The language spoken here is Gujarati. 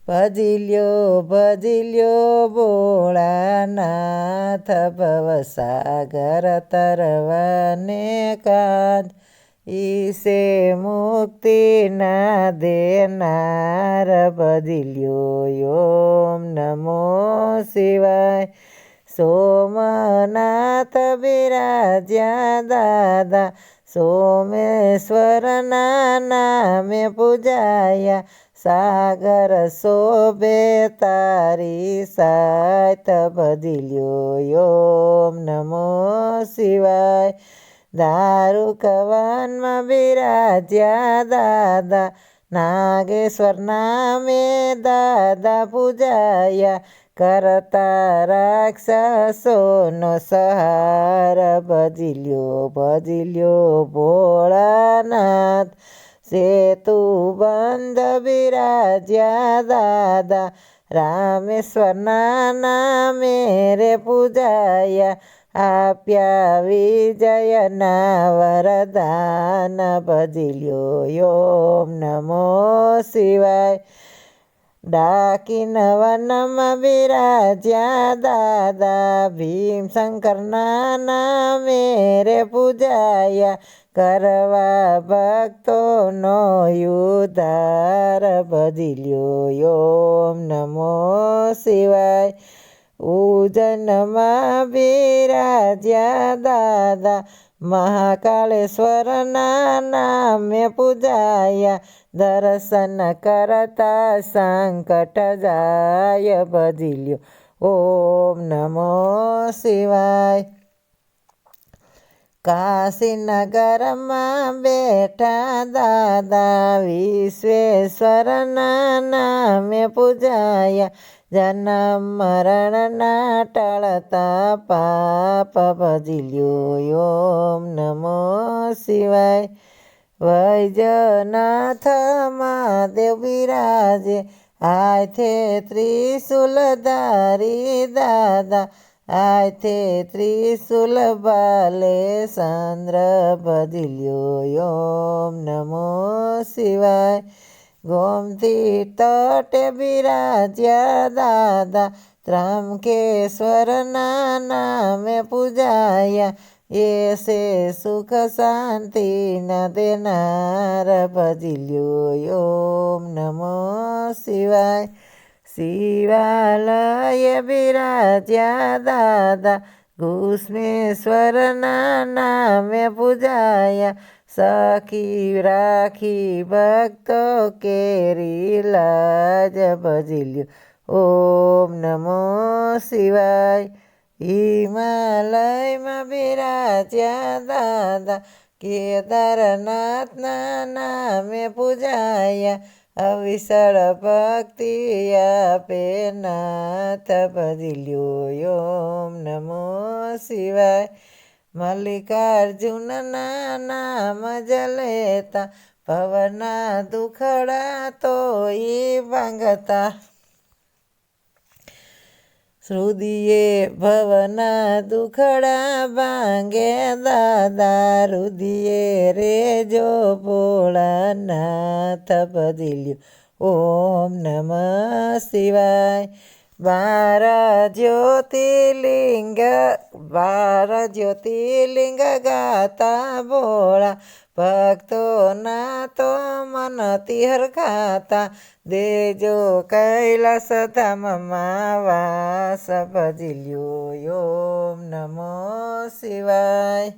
ભજી લ્યો ભોળાનાથ ભવસાગર તરવાને કાંધ ઈસે મુક્તિ ના દેનાર ભજી લ્યો ઓમ નમો શિવાય સોમનાથ બિરાજ્યા દાદા સોમેશ્વરના નામે પૂજાયા સાગર શોભે તારી સાત ભજી લ્યો ઓમ નમો શિવાય દારૂક વનમાં બિરાજ્યા દાદા નાગેશ્વર નામે દાદા પૂજાયા કરતા રાક્ષસોનો સહાર ભજી લ્યો ભોળાનાથ સેતુ બંધ બિરાજ્યા દાદા રામેશ્વરના નામે રે પૂજાયા આપ્યા વિજયના વરદાન ભજી લ્યો ઓમ નમો શિવાય ડાકીન વનમાં બિરાજ્યા દાદા ભીમશંકરના નામે રે પૂજાયા કરવા ભક્તોનો ઉદ્ધાર ભજી લ્યો ઓમ નમો શિવાય ઉજ્જૈનમાં બિરાજ્યા દાદા મહાકાળેશ્વરના નામે પૂજાયા દર્શન કરતા સંકટ જાય ભજી લ્યો ઓમ નમો શિવાય કાશીનગરમાં બેઠા દાદા વિશ્વેશ્વરના નામે પૂજાયા જન્મ મરણના ટળતા પાપ ભજી લ્યો ઓમ નમો શિવાય વૈજનાથ મહાદેવ બિરાજે હાથે ત્રિશુલધારી દાદા હાથે ત્રિશુલ બાલે ચંદ્ર ભજી લ્યો ઓમ નમો શિવાય ગોમતી તટે બિરાજ્યા દાદા ત્રંકેશ્વરના નામે પૂજાયા એસે સુખ શાંતિ ન દેનાર ભજી લ્યો ઓમ નમો શિવાય શિવાલય બિરાજ્યા દાદા ઘુસ્મેશ્વરના નામે પૂજાયા સખી રાખી ભક્તો કેરી લાજ ભજી લ્યો ઓમ નમો શિવાય હિમાલયમાં બિરાજ્યા દાદા કેદારનાથના નામે પૂજાયા અવિસળ ભક્તિ આપે નાથ ભજી લ્યો ઓમ નમો શિવાય મલ્લિકાર્જુનના નામ જ લેતા ભવના દુખડા તોય ભાંગતા હૃદયે ભવના દુખડા ભાંગે દાદા હૃદયે રેજો ભોળાનાથ ભજી લ્યો ઓમ નમઃ શિવાય 12 જ્યોતિર્લિંગ ગાતા ભોળા ભક્તોના તો મન તિહર ખાતા દેજો કૈલાસ ધામમાં વાસ ભજી લ્યો ઓમ નમો શિવાય.